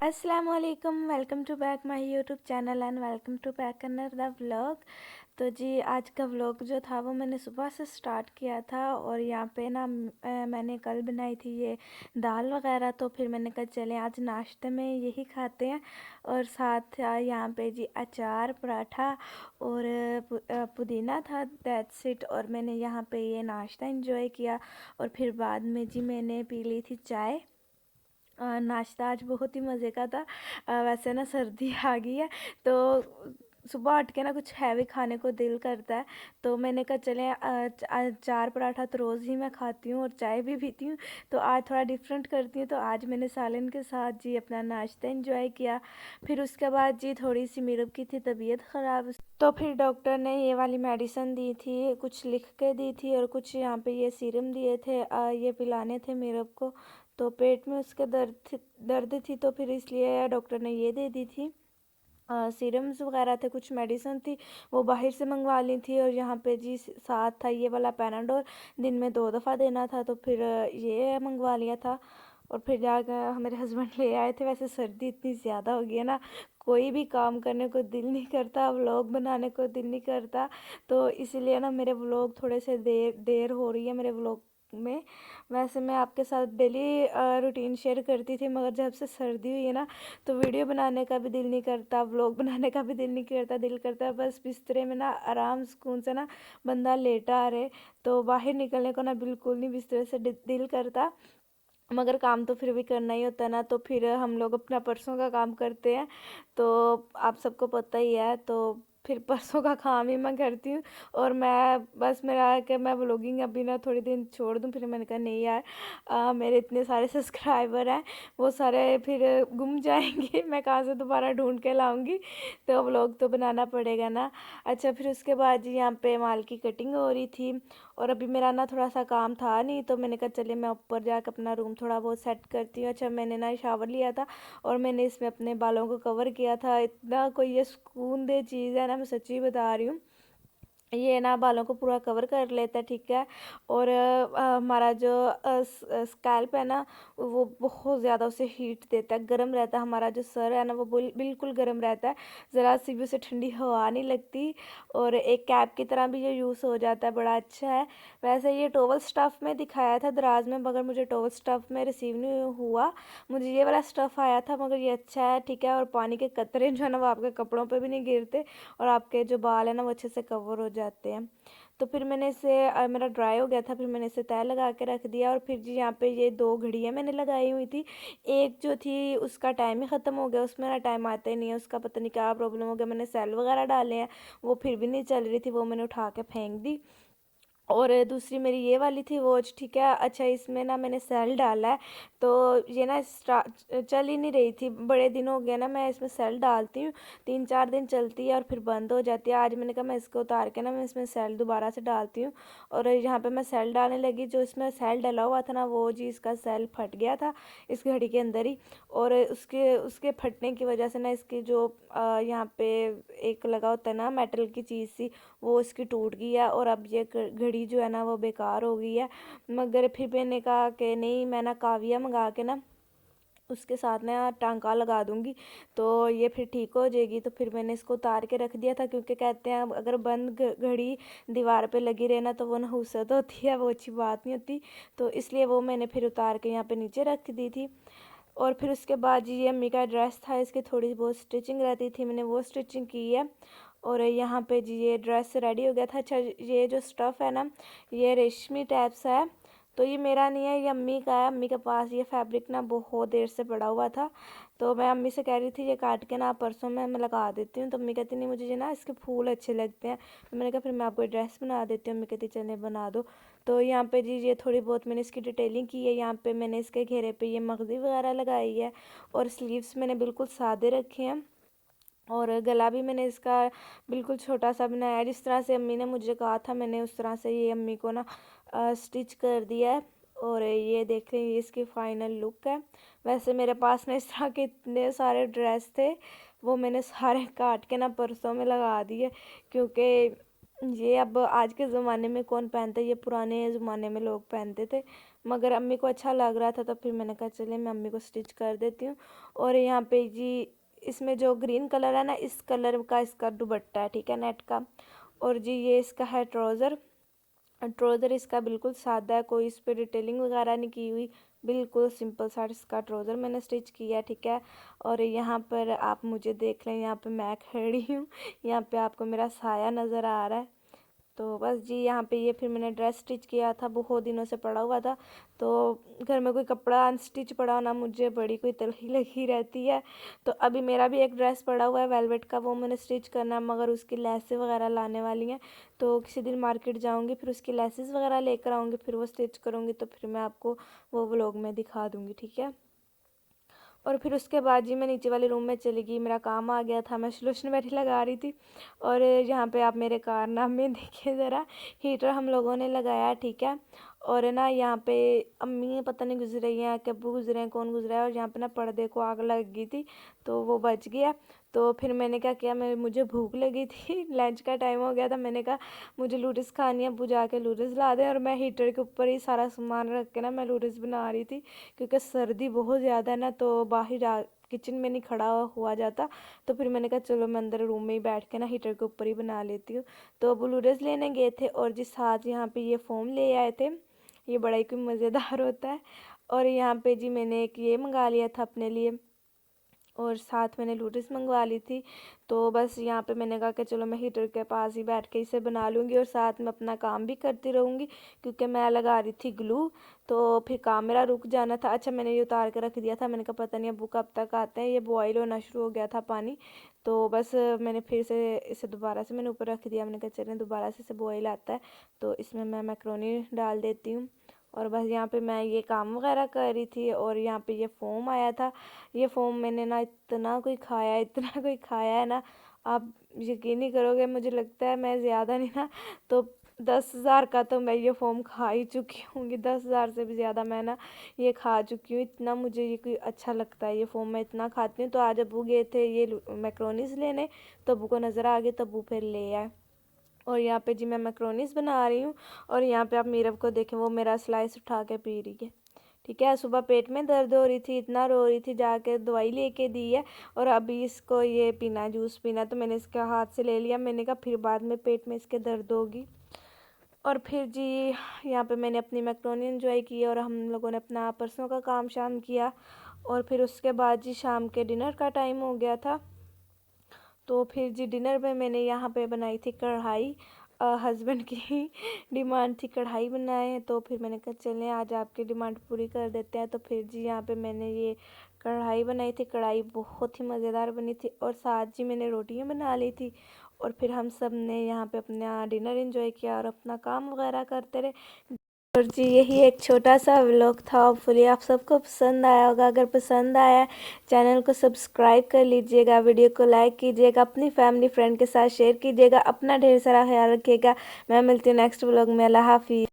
अस्सलाम वालेकुम। Welcome to back my YouTube channel and welcome to back another vlog. तो जी आज का व्लॉग जो था वो मैंने सुबह से स्टार्ट किया था और यहाँ पे ना मैंने कल बनाई थी ये दाल वगैरह। तो फिर मैंने कहा चले आज नाश्ते में यही खाते हैं। और साथ यहाँ पे जी अचार पराठा और पुदीना था, दैट्स इट। और मैंने यहाँ पे ये नाश्ता इंजॉय किया और फिर बाद में जी मैंने पी ली थी चाय। नाश्ता आज बहुत ही मज़े का था। वैसे ना सर्दी आ गई है तो सुबह उठ के ना कुछ हैवी खाने को दिल करता है। तो मैंने कहा चले चार पराठा तो रोज़ ही मैं खाती हूँ और चाय भी पीती हूँ, तो आज थोड़ा डिफरेंट करती हूँ। तो आज मैंने सालन के साथ जी अपना नाश्ता एंजॉय किया। फिर उसके बाद जी थोड़ी सी मीरब की थी तबीयत ख़राब, तो फिर डॉक्टर ने ये वाली मेडिसिन दी थी, कुछ लिख के दी थी और कुछ यहाँ पे ये सीरम दिए थे, ये पिलाने थे मीरब को। तो पेट में उसके दर्द थी तो फिर इसलिए डॉक्टर ने ये दे दी थी। सीरम्स वगैरह थे, कुछ मेडिसिन थी वो बाहर से मंगवा ली थी। और यहाँ पे जी साथ था ये वाला पैनाडोल, दिन में 2 दफ़ा देना था, तो फिर ये मंगवा लिया था। और फिर जाकर मेरे हस्बैंड ले आए थे। वैसे सर्दी इतनी ज़्यादा हो गई है ना, कोई भी काम करने को दिल नहीं करता, व्लॉग बनाने को दिल नहीं करता। तो इसीलिए ना मेरे व्लॉग थोड़े से देर देर हो रही है मेरे व्लॉग में। वैसे मैं आपके साथ डेली रूटीन शेयर करती थी, मगर जब से सर्दी हुई है ना तो वीडियो बनाने का भी दिल नहीं करता, व्लॉग बनाने का भी दिल नहीं करता। दिल करता है बस बिस्तरे में ना आराम सुकून से ना बंदा लेटा रहे। तो बाहर निकलने को ना बिल्कुल नहीं बिस्तरे से दिल करता। मगर काम तो फिर भी करना ही होता है ना। तो फिर हम लोग अपना परसों का काम करते हैं, तो आप सबको पता ही है। तो फिर परसों का काम ही मैं करती हूँ। और मैं बस मेरा है कि मैं व्लॉगिंग अभी ना थोड़ी दिन छोड़ दूँ। फिर मैंने कहा नहीं यार, मेरे इतने सारे सब्सक्राइबर हैं, वो सारे फिर गुम जाएंगे मैं कहाँ से दोबारा ढूंढ के लाऊंगी। तो व्लॉग तो बनाना पड़ेगा ना। अच्छा, फिर उसके बाद जी यहाँ पे माल की कटिंग हो रही थी और अभी मेरा ना थोड़ा सा काम था नहीं, तो मैंने कहा चलिए मैं ऊपर जाकर अपना रूम थोड़ा बहुत सेट करती हूँ। अच्छा, मैंने ना शावर लिया था और मैंने इसमें अपने बालों को कवर किया था। इतना कोई ये सुकून दे चीज़ है ना, मैं सच्ची बता रही हूँ। ये ना बालों को पूरा कवर कर लेता है, ठीक है। और हमारा जो स्कैल्प है ना वो बहुत ज़्यादा उसे हीट देता है, गर्म रहता है। हमारा जो सर है ना वो बिल्कुल गर्म रहता है, ज़रा सी भी उसे ठंडी हवा नहीं लगती। और एक कैप की तरह भी ये यूज़ हो जाता है, बड़ा अच्छा है। वैसे ये टॉवल स्टफ़ में दिखाया था दराज में, मगर मुझे टॉवल स्टफ़ में रिसीव नहीं हुआ। मुझे ये वाला स्टफ़ आया था, मगर ये अच्छा है, ठीक है। और पानी के कतरे जो है ना वो आपके कपड़ों पे भी नहीं गिरते और आपके जो बाल है ना वो अच्छे से कवर हो जाते हैं। तो फिर मैंने इसे मेरा ड्राई हो गया था, फिर मैंने इसे तय लगा के रख दिया। और फिर जी यहाँ पे ये 2 घड़ियाँ मैंने लगाई हुई थी। एक जो थी उसका टाइम ही ख़त्म हो गया, उसमें ना टाइम आता ही नहीं है, उसका पता नहीं क्या प्रॉब्लम हो गया। मैंने सेल वगैरह डाले हैं, वो फिर भी नहीं चल रही थी, वो मैंने उठा के फेंक दी। और दूसरी मेरी ये वाली थी वॉच, ठीक है। अच्छा, इसमें ना मैंने सेल डाला है, तो ये ना चल ही नहीं रही थी। बड़े दिन हो गए ना मैं इसमें सेल डालती हूँ, 3-4 दिन चलती है और फिर बंद हो जाती है। आज मैंने कहा मैं इसको उतार के ना मैं इसमें सेल दोबारा से डालती हूँ। और यहाँ पे मैं सेल डालने लगी, जो इसमें सेल डला हुआ था ना वो जी इसका सेल फट गया था इस घड़ी के अंदर ही। और उसके उसके फटने की वजह से ना इसकी जो यहाँ पे एक लगा होता है ना मेटल की चीज़ सी, वो इसकी टूट गई है और अब ये घड़ी जो है ना वो बेकार हो गई है। मगर फिर मैंने कहा कि नहीं, मैं ना काविया मंगा के ना उसके साथ ना टांका लगा दूंगी तो ये फिर ठीक हो जाएगी। तो फिर मैंने इसको उतार के रख दिया था, क्योंकि कहते हैं अगर बंद घड़ी दीवार पे लगी रहे ना तो वो नहुसत होती है, वो अच्छी बात नहीं होती। तो इसलिए वो मैंने फिर उतार के यहाँ पे नीचे रख दी थी। और फिर उसके बाद ये अम्मी का ड्रेस था, इसकी थोड़ी बहुत स्टिचिंग रहती थी, मैंने वो स्टिचिंग की है। और यहाँ पे जी ये ड्रेस रेडी हो गया था। अच्छा, ये जो स्टफ़ है ना ये रेशमी टाइप सा है, तो ये मेरा नहीं है, ये अम्मी का है। अम्मी के पास ये फैब्रिक ना बहुत देर से पड़ा हुआ था, तो मैं अम्मी से कह रही थी ये काट के ना परसों मैं लगा देती हूँ। तो अम्मी कहती नहीं, मुझे ये ना इसके फूल अच्छे लगते हैं। तो मैंने कहा फिर मैं आपको ड्रेस बना देती हूँ। अम्मी कहती चले बना दो। तो यहाँ पे जी ये थोड़ी बहुत मैंने इसकी डिटेलिंग की है। यहाँ पे मैंने इसके घेरे पे ये मगज़ी वगैरह लगाई है और स्लीव्स मैंने बिल्कुल सादे रखे हैं। और गला भी मैंने इसका बिल्कुल छोटा सा बनाया है, जिस तरह से अम्मी ने मुझे कहा था मैंने उस तरह से ये अम्मी को ना स्टिच कर दिया है। और ये देख रहे हैं, ये इसकी फाइनल लुक है। वैसे मेरे पास ना इस तरह के इतने सारे ड्रेस थे, वो मैंने सारे काट के ना परसों में लगा दिए, क्योंकि ये अब आज के ज़माने में कौन पहनता है, ये पुराने ज़माने में लोग पहनते थे। मगर अम्मी को अच्छा लग रहा था तो फिर मैंने कहा चलिए मैं अम्मी को स्टिच कर देती हूँ। और यहाँ पे जी इसमें जो ग्रीन कलर है ना, इस कलर का इसका दुपट्टा है, ठीक है, नेट का। और जी ये इसका है ट्राउज़र। ट्राउज़र इसका बिल्कुल सादा है, कोई इस पर डिटेलिंग वगैरह नहीं की हुई, बिल्कुल सिंपल सा इसका ट्राउज़र मैंने स्टिच किया है, ठीक है। और यहाँ पर आप मुझे देख लें, यहाँ पे मैं खड़ी हूँ, यहाँ पे आपको मेरा साया नज़र आ रहा है। तो बस जी यहाँ पे ये फिर मैंने ड्रेस स्टिच किया था, बहुत दिनों से पड़ा हुआ था, तो घर में कोई कपड़ा अनस्टिच पड़ा हो ना, मुझे बड़ी कोई तलखी लगी रहती है। तो अभी मेरा भी एक ड्रेस पड़ा हुआ है वेलवेट का, वो मैंने स्टिच करना है, मगर उसकी लेसेस वगैरह लाने वाली हैं। तो किसी दिन मार्केट जाऊँगी, फिर उसकी लेसेस वगैरह लेकर आऊँगी, फिर वो स्टिच करूँगी, तो फिर मैं आपको वो व्लॉग में दिखा दूँगी, ठीक है। और फिर उसके बाद जी मैं नीचे वाले रूम में चली गई, मेरा काम आ गया था, मैं लोशन बैठी लगा रही थी। और यहाँ पे आप मेरे कारनामे देखिए ज़रा, हीटर हम लोगों ने लगाया, ठीक है। और ना यहाँ पे अम्मी पता नहीं गुजर रही हैं कि अब्बू गुजरे हैं, कौन गुजरा है, और यहाँ पे ना पर्दे को आग लग गई थी, तो वो बच गया। तो फिर मैंने क्या किया, मुझे भूख लगी थी, लंच का टाइम हो गया था, मैंने कहा मुझे नूडल्स खानी है, अब्बू जाके नूडल्स ला दें। और मैं हीटर के ऊपर ही सारा सामान रख के ना मैं नूडल्स बना रही थी, क्योंकि सर्दी बहुत ज़्यादा है ना, तो बाहर किचन में नहीं खड़ा हुआ जाता। तो फिर मैंने कहा चलो मैं अंदर रूम में ही बैठ के ना हीटर के ऊपर ही बना लेती हूँ। तो अब नूडल्स लेने गए थे, और जिस साथ यहाँ पे ये फोम ले आए थे, ये बड़ा ही कोई मज़ेदार होता है। और यहाँ पे जी मैंने एक ये मंगा लिया था अपने लिए, और साथ मैंने नूडल्स मंगवा ली थी। तो बस यहाँ पे मैंने कहा कि चलो मैं हीटर के पास ही बैठ के इसे बना लूँगी, और साथ में अपना काम भी करती रहूँगी, क्योंकि मैं लगा रही थी ग्लू। तो फिर काम मेरा रुक जाना था। अच्छा मैंने ये उतार के रख दिया था, मैंने कहा पता नहीं अब्बू कब तक आते हैं, ये बॉयल होना शुरू हो गया था पानी। तो बस मैंने फिर से इसे दोबारा से मैंने ऊपर रख दिया, मैंने कहा चलें दोबारा से इसे बॉयल आता है तो इसमें मैं मैक्रोनी डाल देती हूँ। और बस यहाँ पे मैं ये काम वगैरह कर रही थी, और यहाँ पे ये फ़ोम आया था। ये फ़ोम मैंने ना इतना कोई खाया, इतना कोई खाया है ना, आप यकीन नहीं करोगे, मुझे लगता है मैं ज़्यादा नहीं ना तो 10,000 का तो मैं ये फ़ोम खा ही चुकी होंगी, 10,000 से भी ज़्यादा मैं ना ये खा चुकी हूँ। इतना मुझे ये कोई अच्छा लगता है, ये फ़ोम मैं इतना खाती हूँ। तो आज अब्बू गए थे ये मैक्रोनीस लेने, तो अब्बू को नज़र आ गए, तो अब्बू फिर ले आए। और यहाँ पे जी मैं मैक्रोनीस बना रही हूँ, और यहाँ पे आप मीरब को देखें, वो मेरा स्लाइस उठा के पी रही है, ठीक है। सुबह पेट में दर्द हो रही थी, इतना रो रही थी, जाके दवाई लेके दी है, और अभी इसको ये पीना है, जूस पीना, तो मैंने इसके हाथ से ले लिया, मैंने कहा फिर बाद में पेट में इसके दर्द होगी। और फिर जी यहाँ पे मैंने अपनी मैक्रोनी एंजॉय की, और हम लोगों ने अपना परसों का काम शाम किया। और फिर उसके बाद जी शाम के डिनर का टाइम हो गया था। तो फिर जी डिनर में मैंने यहाँ पे बनाई थी कढ़ाई, हस्बैंड की डिमांड थी कढ़ाई बनाए, तो फिर मैंने कहा चलें आज आपकी डिमांड पूरी कर देते हैं। तो फिर जी यहाँ पे मैंने ये कढ़ाई बनाई थी, कढ़ाई बहुत ही मज़ेदार बनी थी, और साथ जी मैंने रोटियाँ बना ली थी। और फिर हम सब ने यहाँ पे अपना डिनर एंजॉय किया और अपना काम वगैरह करते रहे। और जी यही एक छोटा सा व्लॉग था, होपफुली आप सबको पसंद आया होगा। अगर पसंद आया चैनल को सब्सक्राइब कर लीजिएगा, वीडियो को लाइक कीजिएगा, अपनी फैमिली फ्रेंड के साथ शेयर कीजिएगा, अपना ढेर सारा ख्याल रखिएगा। मैं मिलती हूँ नेक्स्ट व्लॉग में। अल्लाह हाफिज़।